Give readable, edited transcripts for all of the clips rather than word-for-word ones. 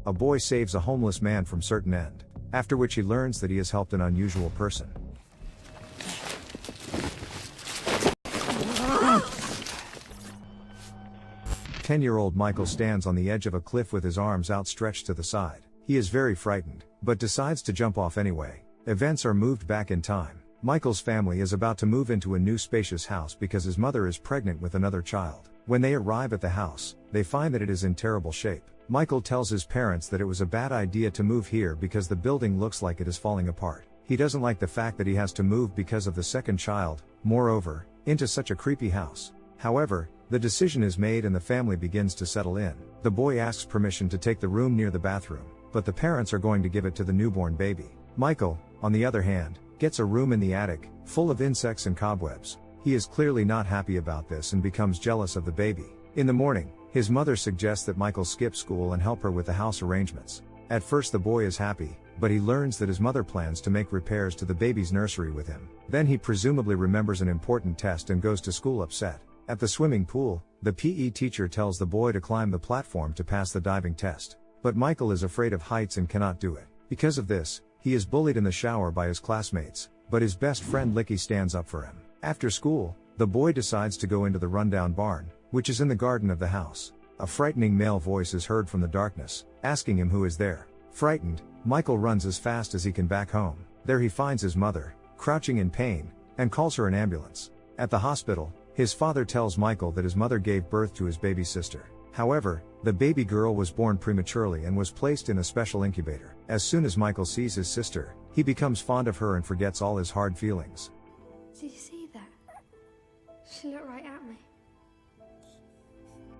A boy saves a homeless man from certain end, after which he learns that he has helped an unusual person. Ten-year-old Michael stands on the edge of a cliff with his arms outstretched to the side. He is very frightened, but decides to jump off anyway. Events are moved back in time. Michael's family is about to move into a new spacious house because his mother is pregnant with another child. When they arrive at the house, they find that it is in terrible shape. Michael tells his parents that it was a bad idea to move here because the building looks like it is falling apart. He doesn't like the fact that he has to move because of the second child, moreover, into such a creepy house. However, the decision is made and the family begins to settle in. The boy asks permission to take the room near the bathroom, but the parents are going to give it to the newborn baby. Michael, on the other hand, gets a room in the attic, full of insects and cobwebs. He is clearly not happy about this and becomes jealous of the baby. In the morning, his mother suggests that Michael skip school and help her with the house arrangements. At first the boy is happy, but he learns that his mother plans to make repairs to the baby's nursery with him. Then he presumably remembers an important test and goes to school upset. At the swimming pool, the PE teacher tells the boy to climb the platform to pass the diving test. But Michael is afraid of heights and cannot do it. Because of this, he is bullied in the shower by his classmates, but his best friend Licky stands up for him. After school, the boy decides to go into the rundown barn, which is in the garden of the house. A frightening male voice is heard from the darkness, asking him who is there. Frightened, Michael runs as fast as he can back home. There he finds his mother, crouching in pain, and calls her an ambulance. At the hospital, his father tells Michael that his mother gave birth to his baby sister. However, the baby girl was born prematurely and was placed in a special incubator. As soon as Michael sees his sister, he becomes fond of her and forgets all his hard feelings. Did you see that? She looked right at me.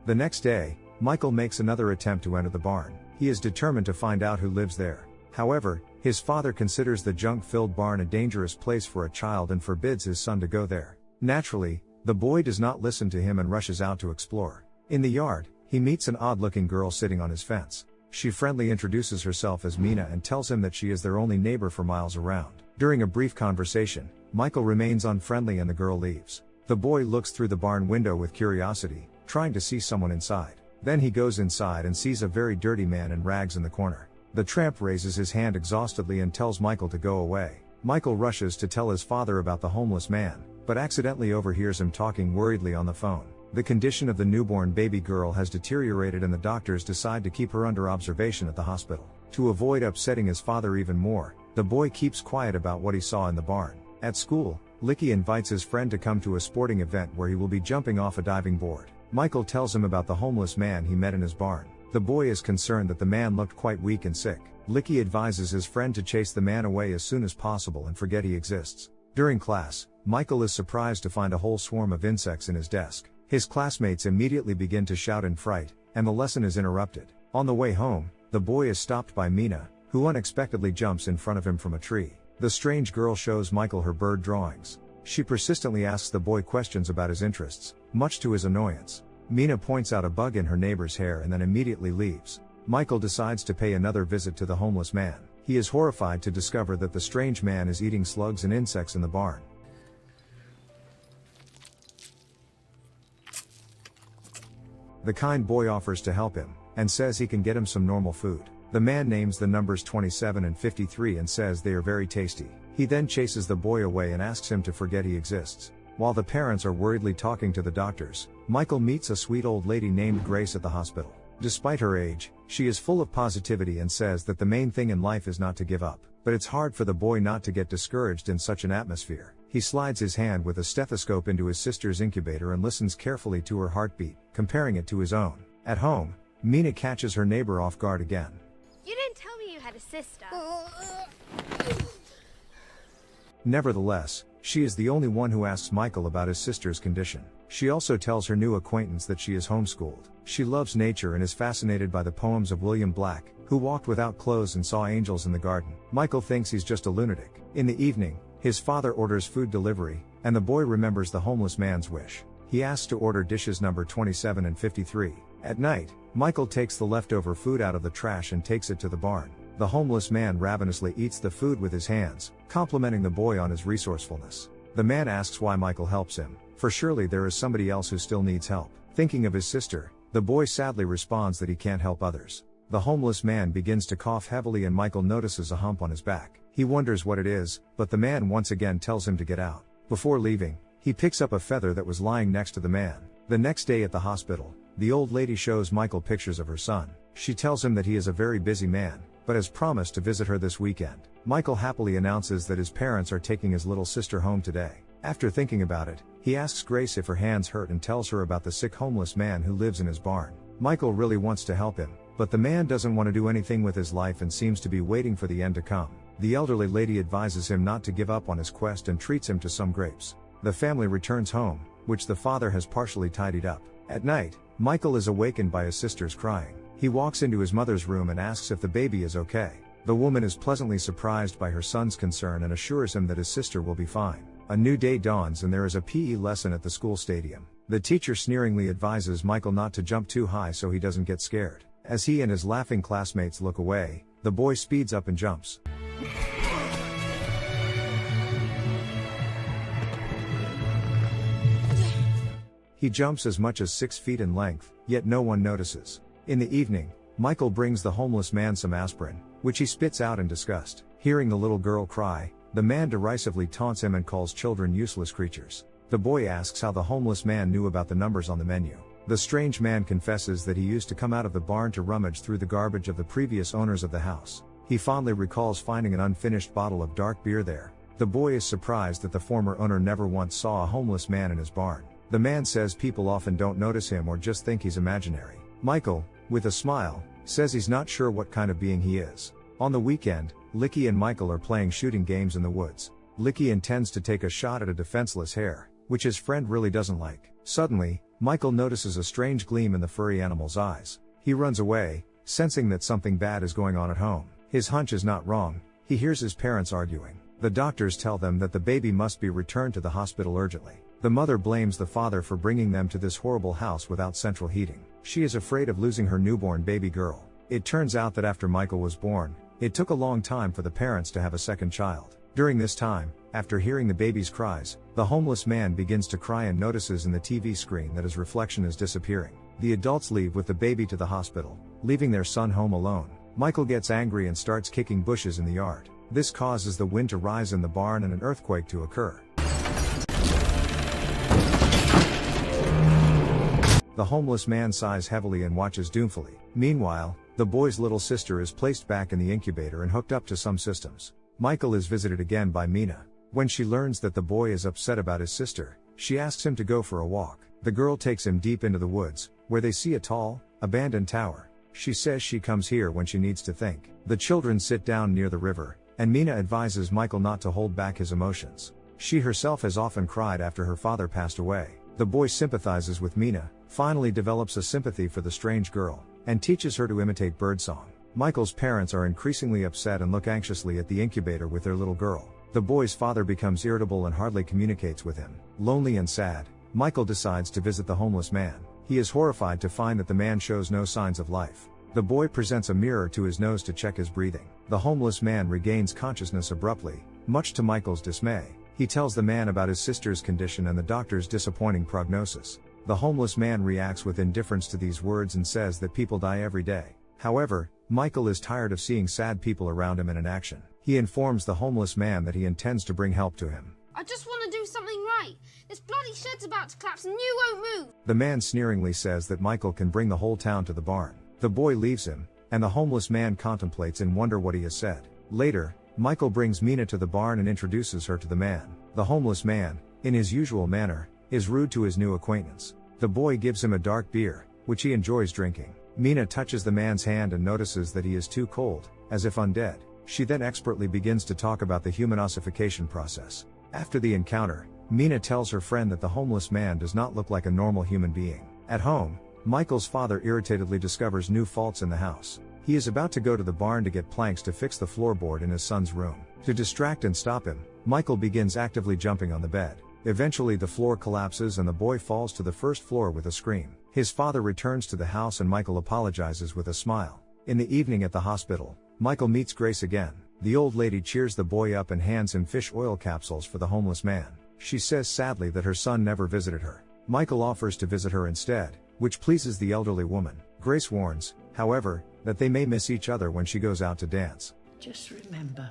The next day, Michael makes another attempt to enter the barn. He is determined to find out who lives there. However, his father considers the junk-filled barn a dangerous place for a child and forbids his son to go there. Naturally, the boy does not listen to him and rushes out to explore. In the yard, he meets an odd-looking girl sitting on his fence. She friendly introduces herself as Mina and tells him that she is their only neighbor for miles around. During a brief conversation, Michael remains unfriendly and the girl leaves. The boy looks through the barn window with curiosity, trying to see someone inside. Then he goes inside and sees a very dirty man in rags in the corner. The tramp raises his hand exhaustedly and tells Michael to go away. Michael rushes to tell his father about the homeless man, but accidentally overhears him talking worriedly on the phone. The condition of the newborn baby girl has deteriorated and the doctors decide to keep her under observation at the hospital. To avoid upsetting his father even more, the boy keeps quiet about what he saw in the barn. At school, Licky invites his friend to come to a sporting event where he will be jumping off a diving board. Michael tells him about the homeless man he met in his barn. The boy is concerned that the man looked quite weak and sick. Licky advises his friend to chase the man away as soon as possible and forget he exists. During class, Michael is surprised to find a whole swarm of insects in his desk. His classmates immediately begin to shout in fright, and the lesson is interrupted. On the way home, the boy is stopped by Mina, who unexpectedly jumps in front of him from a tree. The strange girl shows Michael her bird drawings. She persistently asks the boy questions about his interests, much to his annoyance. Mina points out a bug in her neighbor's hair and then immediately leaves. Michael decides to pay another visit to the homeless man. He is horrified to discover that the strange man is eating slugs and insects in the barn. The kind boy offers to help him, and says he can get him some normal food. The man names the numbers 27 and 53 and says they are very tasty. He then chases the boy away and asks him to forget he exists. While the parents are worriedly talking to the doctors, Michael meets a sweet old lady named Grace at the hospital. Despite her age, she is full of positivity and says that the main thing in life is not to give up. But it's hard for the boy not to get discouraged in such an atmosphere. He slides his hand with a stethoscope into his sister's incubator and listens carefully to her heartbeat, comparing it to his own. At home, Mina catches her neighbor off guard again. You didn't tell me you had a sister. Nevertheless, she is the only one who asks Michael about his sister's condition. She also tells her new acquaintance that she is homeschooled. She loves nature and is fascinated by the poems of William Black, who walked without clothes and saw angels in the garden. Michael thinks he's just a lunatic. In the evening, his father orders food delivery, and the boy remembers the homeless man's wish. He asks to order dishes number 27 and 53. At night, Michael takes the leftover food out of the trash and takes it to the barn. The homeless man ravenously eats the food with his hands, complimenting the boy on his resourcefulness. The man asks why Michael helps him, for surely there is somebody else who still needs help. Thinking of his sister, the boy sadly responds that he can't help others. The homeless man begins to cough heavily and Michael notices a hump on his back. He wonders what it is, but the man once again tells him to get out. Before leaving, he picks up a feather that was lying next to the man. The next day at the hospital, the old lady shows Michael pictures of her son. She tells him that he is a very busy man, but has promised to visit her this weekend. Michael happily announces that his parents are taking his little sister home today. After thinking about it, he asks Grace if her hands hurt and tells her about the sick homeless man who lives in his barn. Michael really wants to help him, but the man doesn't want to do anything with his life and seems to be waiting for the end to come. The elderly lady advises him not to give up on his quest and treats him to some grapes. The family returns home, which the father has partially tidied up. At night, Michael is awakened by his sisters crying. He walks into his mother's room and asks if the baby is okay. The woman is pleasantly surprised by her son's concern and assures him that his sister will be fine. A new day dawns and there is a PE lesson at the school stadium. The teacher sneeringly advises Michael not to jump too high so he doesn't get scared. As he and his laughing classmates look away, the boy speeds up and jumps. He jumps as much as 6 feet in length, yet no one notices. In the evening, Michael brings the homeless man some aspirin, which he spits out in disgust. Hearing the little girl cry, the man derisively taunts him and calls children useless creatures. The boy asks how the homeless man knew about the numbers on the menu. The strange man confesses that he used to come out of the barn to rummage through the garbage of the previous owners of the house. He fondly recalls finding an unfinished bottle of dark beer there. The boy is surprised that the former owner never once saw a homeless man in his barn. The man says people often don't notice him or just think he's imaginary. Michael, with a smile, says he's not sure what kind of being he is. On the weekend, Licky and Michael are playing shooting games in the woods. Licky intends to take a shot at a defenseless hare, which his friend really doesn't like. Suddenly, Michael notices a strange gleam in the furry animal's eyes. He runs away, sensing that something bad is going on at home. His hunch is not wrong. He hears his parents arguing. The doctors tell them that the baby must be returned to the hospital urgently. The mother blames the father for bringing them to this horrible house without central heating. She is afraid of losing her newborn baby girl. It turns out that after Michael was born, it took a long time for the parents to have a second child. During this time, after hearing the baby's cries, the homeless man begins to cry and notices in the TV screen that his reflection is disappearing. The adults leave with the baby to the hospital, leaving their son home alone. Michael gets angry and starts kicking bushes in the yard. This causes the wind to rise in the barn and an earthquake to occur. The homeless man sighs heavily and watches doomfully. Meanwhile, the boy's little sister is placed back in the incubator and hooked up to some systems. Michael is visited again by Mina. When she learns that the boy is upset about his sister, she asks him to go for a walk. The girl takes him deep into the woods, where they see a tall, abandoned tower. She says she comes here when she needs to think. The children sit down near the river, and Mina advises Michael not to hold back his emotions. She herself has often cried after her father passed away. The boy sympathizes with Mina, finally develops a sympathy for the strange girl, and teaches her to imitate birdsong. Michael's parents are increasingly upset and look anxiously at the incubator with their little girl. The boy's father becomes irritable and hardly communicates with him. Lonely and sad, Michael decides to visit the homeless man. He is horrified to find that the man shows no signs of life. The boy presents a mirror to his nose to check his breathing. The homeless man regains consciousness abruptly, much to Michael's dismay. He tells the man about his sister's condition and the doctor's disappointing prognosis. The homeless man reacts with indifference to these words and says that people die every day. However, Michael is tired of seeing sad people around him in inaction. He informs the homeless man that he intends to bring help to him. I just want to do something right. This bloody shed's about to collapse and you won't move. The man sneeringly says that Michael can bring the whole town to the barn. The boy leaves him, and the homeless man contemplates in wonder what he has said. Later, Michael brings Mina to the barn and introduces her to the man. The homeless man, in his usual manner, is rude to his new acquaintance. The boy gives him a dark beer, which he enjoys drinking. Mina touches the man's hand and notices that he is too cold, as if undead. She then expertly begins to talk about the human ossification process. After the encounter, Mina tells her friend that the homeless man does not look like a normal human being. At home, Michael's father irritatedly discovers new faults in the house. He is about to go to the barn to get planks to fix the floorboard in his son's room. To distract and stop him, Michael begins actively jumping on the bed. Eventually the floor collapses and the boy falls to the first floor with a scream. His father returns to the house and Michael apologizes with a smile. In the evening at the hospital, Michael meets Grace again. The old lady cheers the boy up and hands him fish oil capsules for the homeless man. She says sadly that her son never visited her. Michael offers to visit her instead, which pleases the elderly woman. Grace warns, however, that they may miss each other when she goes out to dance. Just remember,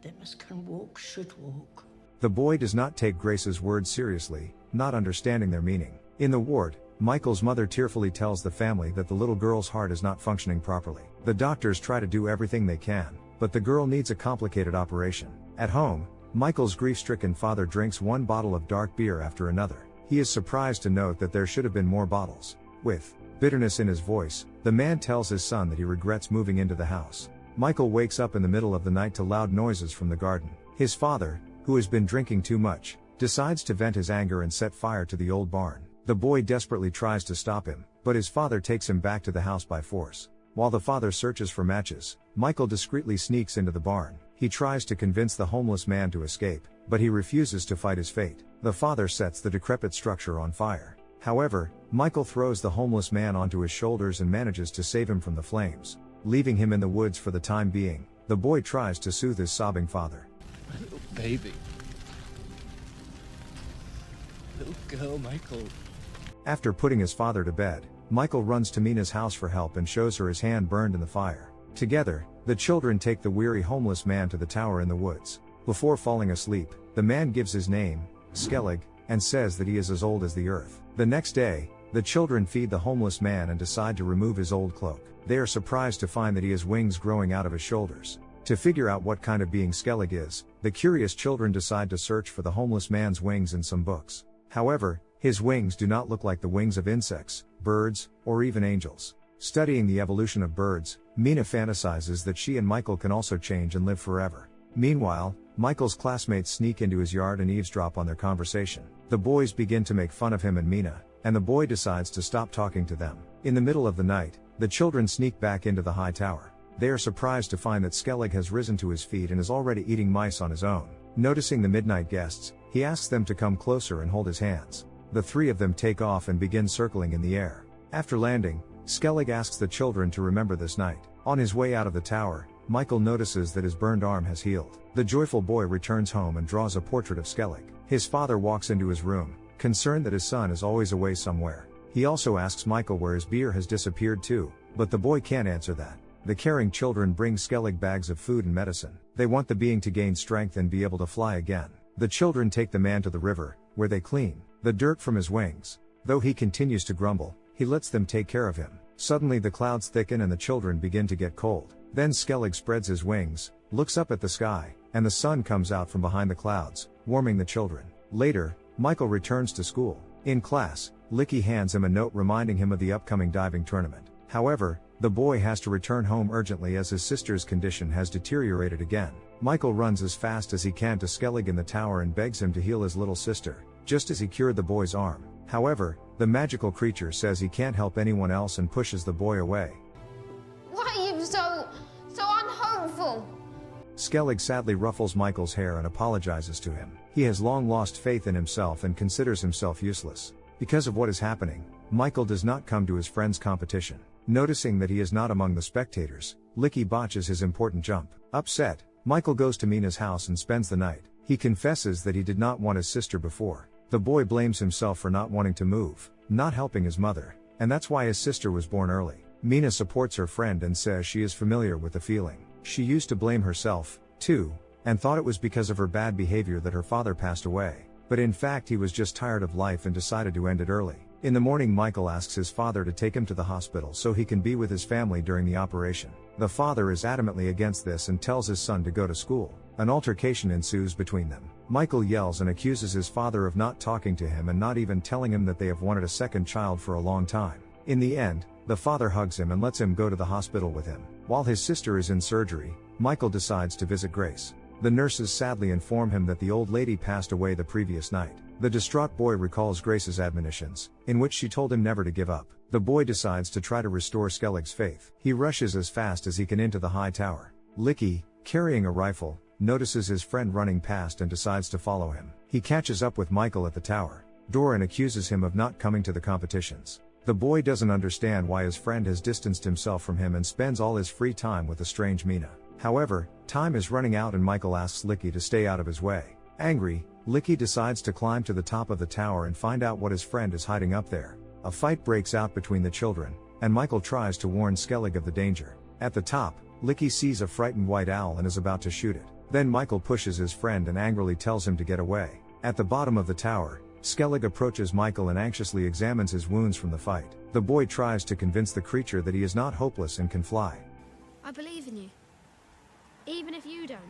them as can walk should walk. The boy does not take Grace's words seriously, not understanding their meaning. In the ward, Michael's mother tearfully tells the family that the little girl's heart is not functioning properly. The doctors try to do everything they can, but the girl needs a complicated operation. At home, Michael's grief-stricken father drinks one bottle of dark beer after another. He is surprised to note that there should have been more bottles. With bitterness in his voice, the man tells his son that he regrets moving into the house. Michael wakes up in the middle of the night to loud noises from the garden. His father, who has been drinking too much, decides to vent his anger and set fire to the old barn. The boy desperately tries to stop him, but his father takes him back to the house by force. While the father searches for matches, Michael discreetly sneaks into the barn. He tries to convince the homeless man to escape, but he refuses to fight his fate. The father sets the decrepit structure on fire. However, Michael throws the homeless man onto his shoulders and manages to save him from the flames. Leaving him in the woods for the time being, the boy tries to soothe his sobbing father. My little baby. Little girl, Michael. After putting his father to bed, Michael runs to Mina's house for help and shows her his hand burned in the fire. Together, the children take the weary homeless man to the tower in the woods. Before falling asleep, the man gives his name, Skellig, and says that he is as old as the earth. The next day, the children feed the homeless man and decide to remove his old cloak. They are surprised to find that he has wings growing out of his shoulders. To figure out what kind of being Skellig is, the curious children decide to search for the homeless man's wings in some books. However, his wings do not look like the wings of insects, birds, or even angels. Studying the evolution of birds, Mina fantasizes that she and Michael can also change and live forever. Meanwhile, Michael's classmates sneak into his yard and eavesdrop on their conversation. The boys begin to make fun of him and Mina, and the boy decides to stop talking to them. In the middle of the night, the children sneak back into the high tower. They are surprised to find that Skellig has risen to his feet and is already eating mice on his own. Noticing the midnight guests, he asks them to come closer and hold his hands. The three of them take off and begin circling in the air. After landing, Skellig asks the children to remember this night. On his way out of the tower, Michael notices that his burned arm has healed. The joyful boy returns home and draws a portrait of Skellig. His father walks into his room, concerned that his son is always away somewhere. He also asks Michael where his beer has disappeared to, but the boy can't answer that. The caring children bring Skellig bags of food and medicine. They want the being to gain strength and be able to fly again. The children take the man to the river, where they clean the dirt from his wings. Though he continues to grumble, he lets them take care of him. Suddenly the clouds thicken and the children begin to get cold. Then Skellig spreads his wings, looks up at the sky, and the sun comes out from behind the clouds, warming the children. Later, Michael returns to school. In class, Licky hands him a note reminding him of the upcoming diving tournament. However, the boy has to return home urgently as his sister's condition has deteriorated again. Michael runs as fast as he can to Skellig in the tower and begs him to heal his little sister, just as he cured the boy's arm. However, the magical creature says he can't help anyone else and pushes the boy away. Why are you so unhopeful? Skellig sadly ruffles Michael's hair and apologizes to him. He has long lost faith in himself and considers himself useless. Because of what is happening, Michael does not come to his friend's competition. Noticing that he is not among the spectators, Licky botches his important jump. Upset, Michael goes to Mina's house and spends the night. He confesses that he did not want his sister before. The boy blames himself for not wanting to move, not helping his mother, and that's why his sister was born early. Mina supports her friend and says she is familiar with the feeling. She used to blame herself, too, and thought it was because of her bad behavior that her father passed away. But in fact he was just tired of life and decided to end it early. In the morning Michael asks his father to take him to the hospital so he can be with his family during the operation. The father is adamantly against this and tells his son to go to school. An altercation ensues between them. Michael yells and accuses his father of not talking to him and not even telling him that they have wanted a second child for a long time. In the end, the father hugs him and lets him go to the hospital with him. While his sister is in surgery, Michael decides to visit Grace. The nurses sadly inform him that the old lady passed away the previous night. The distraught boy recalls Grace's admonitions, in which she told him never to give up. The boy decides to try to restore Skellig's faith. He rushes as fast as he can into the high tower. Licky, carrying a rifle, notices his friend running past and decides to follow him. He catches up with Michael at the tower. Doran accuses him of not coming to the competitions. The boy doesn't understand why his friend has distanced himself from him and spends all his free time with the strange Mina. However, time is running out and Michael asks Licky to stay out of his way. Angry, Licky decides to climb to the top of the tower and find out what his friend is hiding up there. A fight breaks out between the children, and Michael tries to warn Skellig of the danger. At the top, Licky sees a frightened white owl and is about to shoot it. Then Michael pushes his friend and angrily tells him to get away. At the bottom of the tower, Skellig approaches Michael and anxiously examines his wounds from the fight. The boy tries to convince the creature that he is not hopeless and can fly. I believe in you. Even if you don't.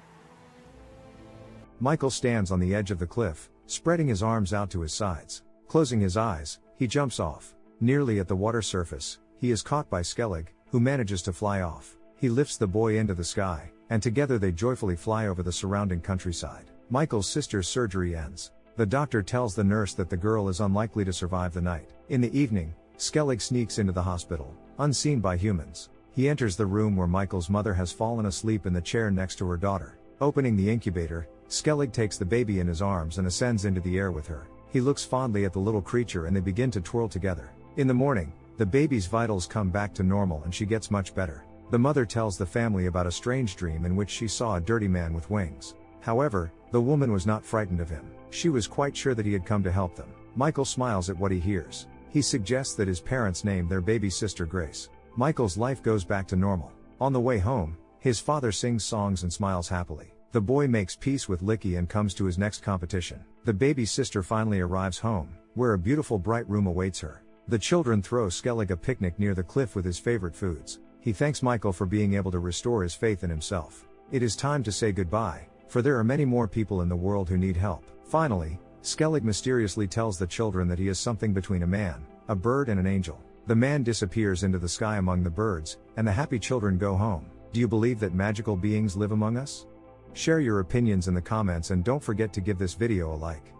Michael stands on the edge of the cliff, spreading his arms out to his sides. Closing his eyes, he jumps off. Nearly at the water surface, he is caught by Skellig, who manages to fly off. He lifts the boy into the sky, and together they joyfully fly over the surrounding countryside. Michael's sister's surgery ends. The doctor tells the nurse that the girl is unlikely to survive the night. In the evening, Skellig sneaks into the hospital, unseen by humans. He enters the room where Michael's mother has fallen asleep in the chair next to her daughter. Opening the incubator, Skellig takes the baby in his arms and ascends into the air with her. He looks fondly at the little creature and they begin to twirl together. In the morning, the baby's vitals come back to normal and she gets much better. The mother tells the family about a strange dream in which she saw a dirty man with wings. However, the woman was not frightened of him. She was quite sure that he had come to help them. Michael smiles at what he hears. He suggests that his parents name their baby sister Grace. Michael's life goes back to normal. On the way home, his father sings songs and smiles happily. The boy makes peace with Licky and comes to his next competition. The baby sister finally arrives home, where a beautiful bright room awaits her. The children throw Skellig a picnic near the cliff with his favorite foods. He thanks Michael for being able to restore his faith in himself. It is time to say goodbye, for there are many more people in the world who need help. Finally, Skellig mysteriously tells the children that he is something between a man, a bird and an angel. The man disappears into the sky among the birds, and the happy children go home. Do you believe that magical beings live among us? Share your opinions in the comments and don't forget to give this video a like.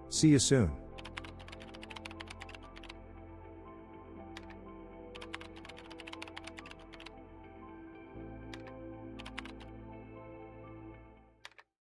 See you soon.